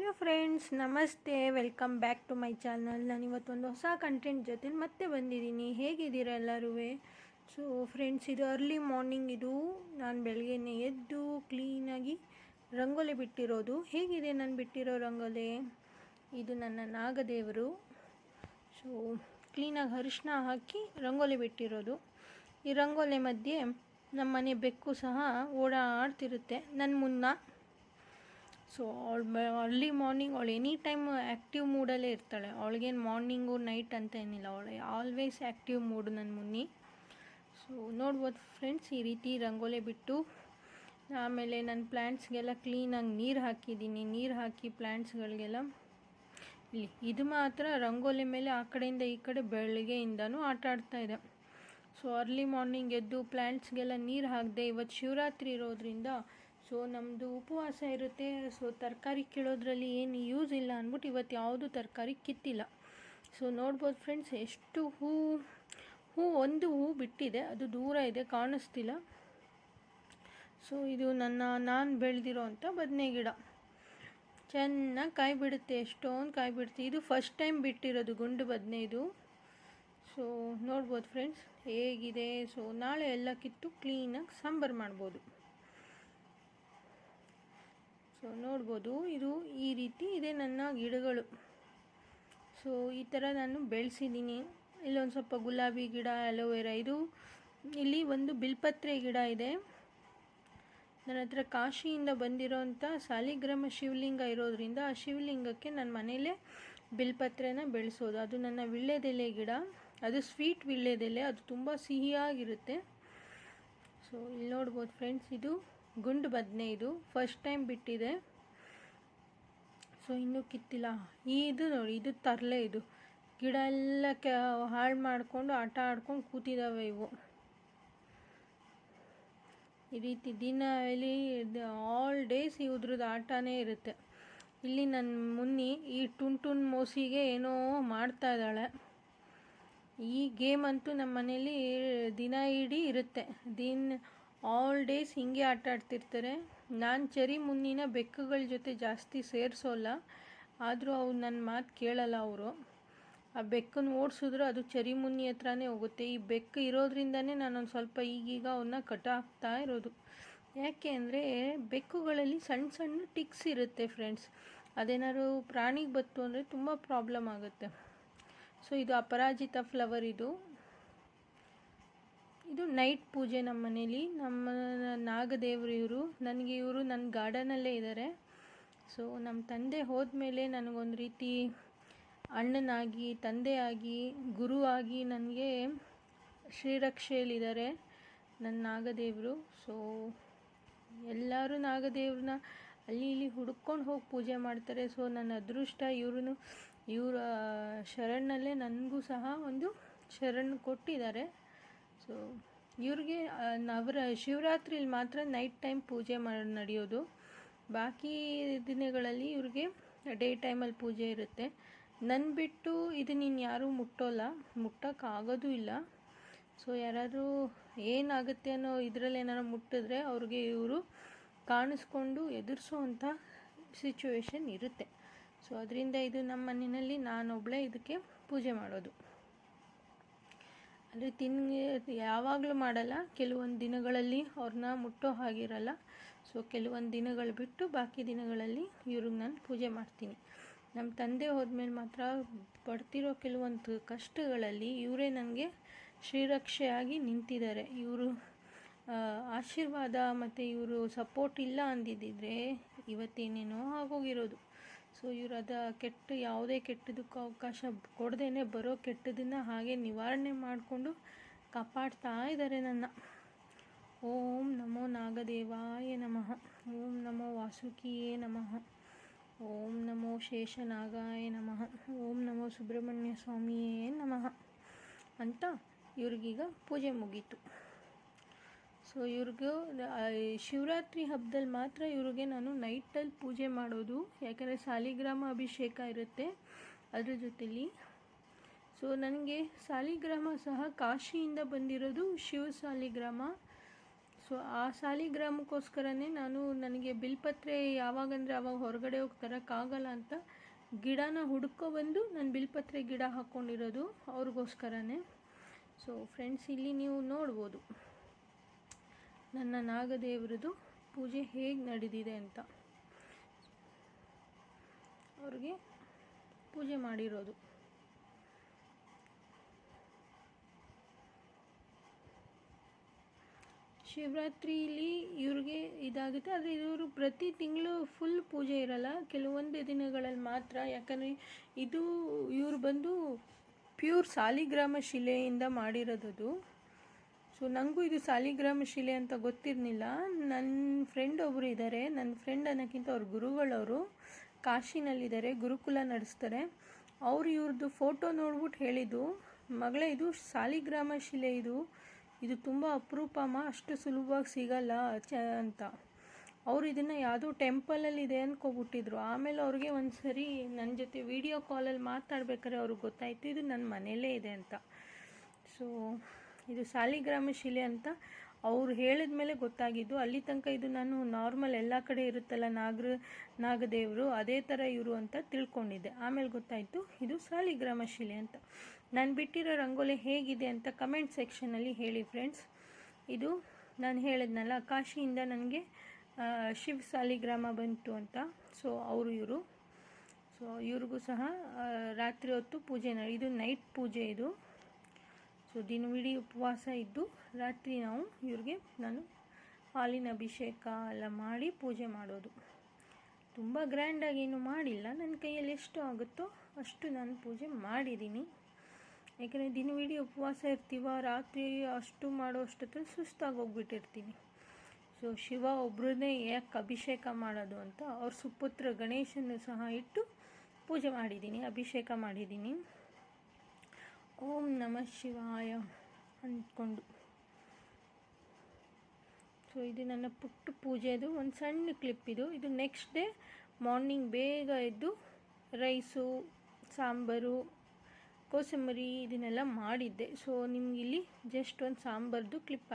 Hello friends, ನಮಸ್ತೆ. Welcome back to my channel. ನಾನಿವತ್ತೊಂದು ಹೊಸ ಕಂಟೆಂಟ್ ಜೊತೆ ಮತ್ತೆ ಬಂದಿದ್ದೀನಿ. ಹೇಗಿದ್ದೀರಾ ಎಲ್ಲರೂ? ಸೊ ಫ್ರೆಂಡ್ಸ್, ಇದು ಅರ್ಲಿ ಮಾರ್ನಿಂಗ್. ಇದು ನಾನು ಬೆಳಗ್ಗೆನೇ ಎದ್ದು ಕ್ಲೀನಾಗಿ ರಂಗೋಲಿ ಬಿಟ್ಟಿರೋದು. ಹೇಗಿದೆ ನಾನು ಬಿಟ್ಟಿರೋ ರಂಗೋಲಿ? ಇದು ನನ್ನ ನಾಗದೇವರು. ಸೊ ಕ್ಲೀನಾಗಿ ಅರಿಶಿನ ಹಾಕಿ ರಂಗೋಲಿ ಬಿಟ್ಟಿರೋದು. ಈ ರಂಗೋಲಿ ಮಧ್ಯೆ ನಮ್ಮ ಮನೆ ಬೆಕ್ಕು ಸಹ ಓಡಾಡ್ತಿರುತ್ತೆ ನನ್ನ ಮುನ್ನ. ಸೊ ಅರ್ಲಿ ಮಾರ್ನಿಂಗ್ ಅವಳು ಎನಿ ಟೈಮ್ ಆ್ಯಕ್ಟಿವ್ ಮೂಡಲ್ಲೇ ಇರ್ತಾಳೆ. ಅವಳಿಗೇನು ಮಾರ್ನಿಂಗು ನೈಟ್ ಅಂತ ಏನಿಲ್ಲ, ಅವಳು ಆಲ್ವೇಸ್ ಆ್ಯಕ್ಟಿವ್ ಮೂಡು ನನ್ನ ಮುನ್ನಿ. ಸೊ ನೋಡ್ಬೋದು ಫ್ರೆಂಡ್ಸ್, ಈ ರೀತಿ ರಂಗೋಲಿ ಬಿಟ್ಟು ಆಮೇಲೆ ನನ್ನ ಪ್ಲ್ಯಾಂಟ್ಸ್ಗೆಲ್ಲ ಕ್ಲೀನಾಗಿ ನೀರು ಹಾಕಿದ್ದೀನಿ. ನೀರು ಹಾಕಿ ಪ್ಲ್ಯಾಂಟ್ಸ್ಗಳಿಗೆಲ್ಲ ಇಲ್ಲಿ ಇದು ಮಾತ್ರ ರಂಗೋಲಿ ಮೇಲೆ ಆ ಕಡೆಯಿಂದ ಈ ಕಡೆ ಬೆಳಗ್ಗೆಯಿಂದನೂ ಆಟ ಆಡ್ತಾ ಇದೆ. ಸೊ ಅರ್ಲಿ ಮಾರ್ನಿಂಗ್ ಎದ್ದು ಪ್ಲ್ಯಾಂಟ್ಸ್ಗೆಲ್ಲ ನೀರು ಹಾಕಿದೆ. ಇವತ್ತು ಶಿವರಾತ್ರಿ ಇರೋದ್ರಿಂದ ಸೊ ನಮ್ಮದು ಉಪವಾಸ ಇರುತ್ತೆ. ಸೊ ತರಕಾರಿ ಕೀಳೋದ್ರಲ್ಲಿ ಏನು ಯೂಸ್ ಇಲ್ಲ ಅಂದ್ಬಿಟ್ಟು ಇವತ್ತು ಯಾವುದು ತರಕಾರಿ ಕಿತ್ತಿಲ್ಲ. ಸೊ ನೋಡ್ಬೋದು ಫ್ರೆಂಡ್ಸ್, ಎಷ್ಟು ಒಂದು ಹೂ ಬಿಟ್ಟಿದೆ, ಅದು ದೂರ ಇದೆ, ಕಾಣಿಸ್ತಿಲ್ಲ. ಸೊ ಇದು ನಾನು ಬೆಳೆದಿರೋ ಅಂಥ ಬದನೆ ಗಿಡ. ಚೆನ್ನಾಗಿ ಕಾಯಿ ಬಿಡುತ್ತೆ, ಎಷ್ಟೊಂದು ಕಾಯಿ ಬಿಡುತ್ತೆ. ಇದು ಫಸ್ಟ್ ಟೈಮ್ ಬಿಟ್ಟಿರೋದು ಗುಂಡು ಬದನೆ ಇದು. ಸೊ ನೋಡ್ಬೋದು ಫ್ರೆಂಡ್ಸ್ ಹೇಗಿದೆ. ಸೊ ನಾಳೆ ಎಲ್ಲ ಕಿತ್ತು ಕ್ಲೀನಾಗಿ ಸಾಂಬಾರು ಮಾಡ್ಬೋದು. ಸೊ ನೋಡ್ಬೋದು, ಇದು ಈ ರೀತಿ ಇದೆ ನನ್ನ ಗಿಡಗಳು. ಸೊ ಈ ಥರ ನಾನು ಬೆಳೆಸಿದ್ದೀನಿ. ಇಲ್ಲೊಂದು ಸ್ವಲ್ಪ ಗುಲಾಬಿ ಗಿಡ, ಅಲೋವೆರಾ. ಇಲ್ಲಿ ಒಂದು ಬಿಲ್ಪತ್ರೆ ಗಿಡ ಇದೆ. ನನ್ನ ಹತ್ರ ಕಾಶಿಯಿಂದ ಬಂದಿರೋಂಥ ಸಾಲಿಗ್ರಾಮ ಶಿವಲಿಂಗ ಇರೋದ್ರಿಂದ ಆ ಶಿವಲಿಂಗಕ್ಕೆ ನನ್ನ ಮನೇಲೇ ಬಿಲ್ಪತ್ರೆನ ಬೆಳೆಸೋದು. ಅದು ನನ್ನ ವೀಳ್ಯದೆಲೆ ಗಿಡ. ಅದು ಸ್ವೀಟ್ ವೀಳ್ಯದೆಲೆ, ಅದು ತುಂಬ ಸಿಹಿಯಾಗಿರುತ್ತೆ. ಸೊ ಇಲ್ಲಿ ನೋಡ್ಬೋದು ಫ್ರೆಂಡ್ಸ್, ಇದು ಗುಂಡು ಬದನೆ. ಇದು ಫಸ್ಟ್ ಟೈಮ್ ಬಿಟ್ಟಿದೆ. ಸೊ ಇನ್ನೂ ಕಿತ್ತಿಲ್ಲ. ಇದು ನೋಡಿ, ಇದು ತರಲೆ. ಇದು ಗಿಡ ಎಲ್ಲ ಹಾಳು ಮಾಡಿಕೊಂಡು ಆಟ ಆಡ್ಕೊಂಡು ಕೂತಿದ್ದಾವೆ ಇವು. ಈ ರೀತಿ ದಿನ ಆಲ್ ಡೇಸ್ ಇದ್ರದ್ದು ಆಟನೇ ಇರುತ್ತೆ. ಇಲ್ಲಿ ನನ್ನ ಮುನ್ನಿ ಈ ಟುನ್ ಮೋಸಿಗೆ ಏನೋ ಮಾಡ್ತಾ ಇದ್ದಾಳೆ. ಈ ಗೇಮ್ ಅಂತೂ ನಮ್ಮ ಮನೇಲಿ ದಿನ ಇಡೀ ಇರುತ್ತೆ. ಆಲ್ ಡೇಸ್ ಹಿಂಗೆ ಆಟ ಆಡ್ತಿರ್ತಾರೆ. ನಾನು ಚರಿ ಮುನ್ನಿನ ಬೆಕ್ಕುಗಳ ಜೊತೆ ಜಾಸ್ತಿ ಸೇರಿಸೋಲ್ಲ, ಆದರೂ ಅವ್ರು ನನ್ನ ಮಾತು ಕೇಳಲ್ಲ. ಅವರು ಆ ಬೆಕ್ಕನ್ನು ಓಡಿಸಿದ್ರು ಅದು ಚರಿ ಮುನ್ನಿ ಹತ್ರನೇ ಹೋಗುತ್ತೆ. ಈ ಬೆಕ್ಕು ಇರೋದ್ರಿಂದನೇ ನಾನೊಂದು ಸ್ವಲ್ಪ ಈಗೀಗ ಅವನ್ನ ಕಟ್ಟಾಕ್ತಾ ಇರೋದು. ಯಾಕೆ ಅಂದರೆ ಬೆಕ್ಕುಗಳಲ್ಲಿ ಸಣ್ಣ ಸಣ್ಣ ಟಿಕ್ಸ್ ಇರುತ್ತೆ ಫ್ರೆಂಡ್ಸ್. ಅದೇನಾದ್ರು ಪ್ರಾಣಿಗೆ ಬತ್ತು ಅಂದರೆ ತುಂಬ ಪ್ರಾಬ್ಲಮ್ ಆಗುತ್ತೆ. ಸೊ ಇದು ಅಪರಾಜಿತ ಫ್ಲವರ್. ಇದು ನೈಟ್ ಪೂಜೆ ನಮ್ಮ ಮನೇಲಿ. ನಮ್ಮ ನಾಗದೇವರು ಇವರು. ಇವರು ನನ್ನ ಗಾರ್ಡನಲ್ಲೇ ಇದ್ದಾರೆ. ಸೊ ನಮ್ಮ ತಂದೆ ಹೋದ್ಮೇಲೆ ನನಗೊಂದು ರೀತಿ ಅಣ್ಣನಾಗಿ, ತಂದೆಯಾಗಿ, ಗುರುವಾಗಿ ನನಗೆ ಶ್ರೀರಕ್ಷೆಯಲ್ಲಿದ್ದಾರೆ ನನ್ನ ನಾಗದೇವರು. ಸೊ ಎಲ್ಲರೂ ನಾಗದೇವ್ರನ್ನ ಅಲ್ಲಿ ಇಲ್ಲಿ ಹುಡ್ಕೊಂಡು ಹೋಗಿ ಪೂಜೆ ಮಾಡ್ತಾರೆ. ಸೊ ನನ್ನ ಅದೃಷ್ಟ ಇವರ ಶರಣಲ್ಲೇ ನನಗೂ ಸಹ ಒಂದು ಶರಣ್ ಕೊಟ್ಟಿದ್ದಾರೆ. ಸೊ ಇವ್ರಿಗೆ ಅವರ ಶಿವರಾತ್ರಿಲಿ ಮಾತ್ರ ನೈಟ್ ಟೈಮ್ ಪೂಜೆ ನಡೆಯೋದು. ಬಾಕಿ ದಿನಗಳಲ್ಲಿ ಇವ್ರಿಗೆ ಡೇ ಟೈಮಲ್ಲಿ ಪೂಜೆ ಇರುತ್ತೆ. ನನ್ನ ಬಿಟ್ಟು ಇದು ನೀನು ಯಾರೂ ಮುಟ್ಟೋಕ್ಕಾಗೋದು ಇಲ್ಲ. ಸೊ ಯಾರಾದರೂ ಏನಾಗುತ್ತೆ ಅನ್ನೋ ಇದರಲ್ಲಿ ಏನಾರು ಮುಟ್ಟಿದ್ರೆ ಅವ್ರಿಗೆ ಇವರು ಕಾಣಿಸ್ಕೊಂಡು ಎದುರಿಸೋವಂಥ ಸಿಚುವೇಶನ್ ಇರುತ್ತೆ. ಸೊ ಅದರಿಂದ ಇದು ನಮ್ಮ ಮನೆಯಲ್ಲಿ ನಾನೊಬ್ಬಳೇ ಇದಕ್ಕೆ ಪೂಜೆ ಮಾಡೋದು. ಅಂದರೆ ಯಾವಾಗಲೂ ಮಾಡಲ್ಲ. ಕೆಲವೊಂದು ದಿನಗಳಲ್ಲಿ ಅವ್ರನ್ನ ಮುಟ್ಟೋ ಹಾಗಿರಲ್ಲ. ಸೊ ಕೆಲವೊಂದು ದಿನಗಳು ಬಿಟ್ಟು ಬಾಕಿ ದಿನಗಳಲ್ಲಿ ಇವ್ರಿಗೆ ನಾನು ಪೂಜೆ ಮಾಡ್ತೀನಿ. ನಮ್ಮ ತಂದೆ ಹೋದ್ಮೇಲೆ ಮಾತ್ರ ಪಡ್ತಿರೋ ಕೆಲವೊಂದು ಕಷ್ಟಗಳಲ್ಲಿ ಇವರೇ ನನಗೆ ಶ್ರೀರಕ್ಷೆಯಾಗಿ ನಿಂತಿದ್ದಾರೆ. ಇವರು ಆಶೀರ್ವಾದ ಮತ್ತು ಇವರು ಸಪೋರ್ಟ್ ಇಲ್ಲ ಅಂದಿದ್ದರೆ ಇವತ್ತೇನೇನೋ ಆಗೋಗಿರೋದು. ಸೊ ಇವರು ಯಾವುದೇ ಕೆಟ್ಟದಕ್ಕೂ ಅವಕಾಶ ಕೊಡದೇನೆ ಬರೋ ಕೆಟ್ಟದನ್ನು ಹಾಗೆ ನಿವಾರಣೆ ಮಾಡಿಕೊಂಡು ಕಾಪಾಡ್ತಾ ಇದ್ದಾರೆ ನನ್ನ. ಓಂ ನಮೋ ನಾಗದೇವಾಯ ನಮಃ. ಓಂ ನಮೋ ವಾಸುಕಿಯೇ ನಮಃ. ಓಂ ನಮೋ ಶೇಷನಾಗಾಯ ನಮಃ. ಓಂ ನಮೋ ಸುಬ್ರಹ್ಮಣ್ಯ ಸ್ವಾಮಿಯೇ ನಮಃ ಅಂತ ಇವ್ರಿಗೀಗ ಪೂಜೆ ಮುಗೀತು. ಸೊ ಇವ್ರಿಗೂ ಶಿವರಾತ್ರಿ ಹಬ್ಬದಲ್ಲಿ ಮಾತ್ರ ಇವ್ರಿಗೆ ನಾನು ನೈಟಲ್ಲಿ ಪೂಜೆ ಮಾಡೋದು. ಯಾಕಂದರೆ ಸಾಲಿಗ್ರಾಮ ಅಭಿಷೇಕ ಇರುತ್ತೆ ಅದ್ರ ಜೊತೆಲಿ. ಸೊ ನನಗೆ ಸಾಲಿಗ್ರಾಮ ಸಹ ಕಾಶಿಯಿಂದ ಬಂದಿರೋದು ಶಿವ ಸಾಲಿಗ್ರಾಮ. ಸೊ ಆ ಸಾಲಿಗ್ರಾಮಕ್ಕೋಸ್ಕರನೇ ನನಗೆ ಬಿಲ್ಪತ್ರೆ ಯಾವಾಗಂದರೆ ಆವಾಗ ಹೊರಗಡೆ ಹೋಗಿ ತರೋಕ್ಕಾಗಲ್ಲ ಅಂತ ಗಿಡನ ಹುಡ್ಕೊಬಂದು ನಾನು ಬಿಲ್ಪತ್ರೆ ಗಿಡ ಹಾಕ್ಕೊಂಡಿರೋದು ಅವ್ರಿಗೋಸ್ಕರನೇ. ಸೊ ಫ್ರೆಂಡ್ಸ್, ಇಲ್ಲಿ ನೀವು ನೋಡ್ಬೋದು ನನ್ನ ನಾಗದೇವರದು ಪೂಜೆ ಹೇಗೆ ನಡೆದಿದೆ ಅಂತ. ಅವ್ರಿಗೆ ಪೂಜೆ ಮಾಡಿರೋದು. ಶಿವರಾತ್ರಿಲಿ ಇವ್ರಿಗೆ ಇದಾಗುತ್ತೆ, ಆದರೆ ಇವರು ಪ್ರತಿ ತಿಂಗಳು ಫುಲ್ ಪೂಜೆ ಇರಲ್ಲ, ಕೆಲವೊಂದು ದಿನಗಳಲ್ಲಿ ಮಾತ್ರ. ಯಾಕಂದರೆ ಇವರು ಬಂದು ಪ್ಯೂರ್ ಸಾಲಿಗ್ರಾಮ ಶಿಲೆಯಿಂದ ಮಾಡಿರೋದು. ಸೊ ನನಗೂ ಇದು ಸಾಲಿಗ್ರಾಮ ಶಿಲೆ ಅಂತ ಗೊತ್ತಿರಲಿಲ್ಲ. ನನ್ನ ಫ್ರೆಂಡ್ ಒಬ್ಬರು ಇದ್ದಾರೆ, ನನ್ನ ಫ್ರೆಂಡ್ ಅನ್ನೋಕ್ಕಿಂತ ಅವ್ರ ಗುರುಗಳವರು ಕಾಶಿನಲ್ಲಿದ್ದಾರೆ, ಗುರುಕುಲ ನಡೆಸ್ತಾರೆ. ಅವರು ಇವ್ರದ್ದು ಫೋಟೋ ನೋಡ್ಬಿಟ್ಟು ಹೇಳಿದ್ದು, ಮಗಳೇ ಇದು ಸಾಲಿಗ್ರಾಮ ಶಿಲೆ, ಇದು ತುಂಬ ಅಪರೂಪಮ್ಮ, ಅಷ್ಟು ಸುಲಭವಾಗಿ ಸಿಗಲ್ಲ ಅಂತ. ಅವರು ಇದನ್ನು ಯಾವುದೋ ಟೆಂಪಲಲ್ಲಿದೆ ಅಂದ್ಕೊಬಿಟ್ಟಿದ್ರು. ಆಮೇಲೆ ಅವ್ರಿಗೆ ಒಂದು ಸರಿ ನನ್ನ ಜೊತೆ ವಿಡಿಯೋ ಕಾಲಲ್ಲಿ ಮಾತಾಡ್ಬೇಕಾದ್ರೆ ಅವ್ರಿಗೆ ಗೊತ್ತಾಯಿತು ಇದು ನನ್ನ ಮನೆಯಲ್ಲೇ ಇದೆ ಅಂತ. ಸೊ ಇದು ಸಾಲಿಗ್ರಾಮ ಶಿಲೆ ಅಂತ ಅವ್ರು ಹೇಳಿದ ಮೇಲೆ ಗೊತ್ತಾಗಿದ್ದು. ಅಲ್ಲಿ ತನಕ ಇದು ನಾನು ನಾರ್ಮಲ್ ಎಲ್ಲ ಕಡೆ ಇರುತ್ತಲ್ಲ ನಾಗದೇವರು, ಅದೇ ಥರ ಇವರು ಅಂತ ತಿಳ್ಕೊಂಡಿದ್ದೆ. ಆಮೇಲೆ ಗೊತ್ತಾಯಿತು ಇದು ಸಾಲಿಗ್ರಾಮ ಶಿಲೆ ಅಂತ. ನಾನು ಬಿಟ್ಟಿರೋ ರಂಗೋಲಿ ಹೇಗಿದೆ ಅಂತ ಕಮೆಂಟ್ ಸೆಕ್ಷನಲ್ಲಿ ಹೇಳಿ ಫ್ರೆಂಡ್ಸ್. ಇದು ನಾನು ಹೇಳಿದ್ನಲ್ಲ, ಕಾಶಿಯಿಂದ ನನಗೆ ಶಿವ ಸಾಲಿಗ್ರಾಮ ಬಂತು ಅಂತ. ಸೊ ಇವರು ಸೊ ಇವ್ರಿಗೂ ಸಹ ರಾತ್ರಿ ಹೊತ್ತು ಪೂಜೆ ಇದು ನೈಟ್ ಪೂಜೆ ಇದು. ಸೊ ದಿನವಿಡೀ ಉಪವಾಸ ಇದ್ದು ರಾತ್ರಿ ಇವ್ರಿಗೆ ನಾನು ಹಾಲಿನ ಅಭಿಷೇಕ ಎಲ್ಲ ಮಾಡಿ ಪೂಜೆ ಮಾಡೋದು. ತುಂಬ ಗ್ರ್ಯಾಂಡಾಗಿ ಏನೂ ಮಾಡಿಲ್ಲ, ನನ್ನ ಕೈಯಲ್ಲಿ ಎಷ್ಟು ಆಗುತ್ತೋ ಅಷ್ಟು ನಾನು ಪೂಜೆ ಮಾಡಿದ್ದೀನಿ. ಯಾಕಂದರೆ ದಿನವಿಡೀ ಉಪವಾಸ ಇರ್ತೀವ, ರಾತ್ರಿ ಅಷ್ಟು ಮಾಡೋ ಅಷ್ಟೊತ್ತಲ್ಲಿ ಸುಸ್ತಾಗಿ ಹೋಗ್ಬಿಟ್ಟಿರ್ತೀನಿ. ಸೊ ಶಿವ ಒಬ್ಬರನ್ನೇ ಯಾಕೆ ಅಭಿಷೇಕ ಮಾಡೋದು ಅಂತ ಅವ್ರ ಸುಪುತ್ರ ಗಣೇಶನ್ನು ಸಹ ಇಟ್ಟು ಪೂಜೆ ಮಾಡಿದ್ದೀನಿ, ಅಭಿಷೇಕ ಮಾಡಿದ್ದೀನಿ. ಓಂ ನಮಃ ಶಿವಾಯ ಅಂದ್ಕೊಂಡು. ಸೊ ಇದು ನನ್ನ ಪುಟ್ಟ ಪೂಜೆದು ಒಂದು ಸಣ್ಣ ಕ್ಲಿಪ್ ಇದು ನೆಕ್ಸ್ಟ್ ಡೇ ಮಾರ್ನಿಂಗ್ ಬೇಗ ಎದ್ದು ರೈಸು, ಸಾಂಬಾರು, ಕೋಸಂಬರಿ ಇದನ್ನೆಲ್ಲ ಮಾಡಿದ್ದೆ. ಸೊ ನಿಮಗಿಲ್ಲಿ ಜಸ್ಟ್ ಒಂದು ಸಾಂಬಾರ್ದು ಕ್ಲಿಪ್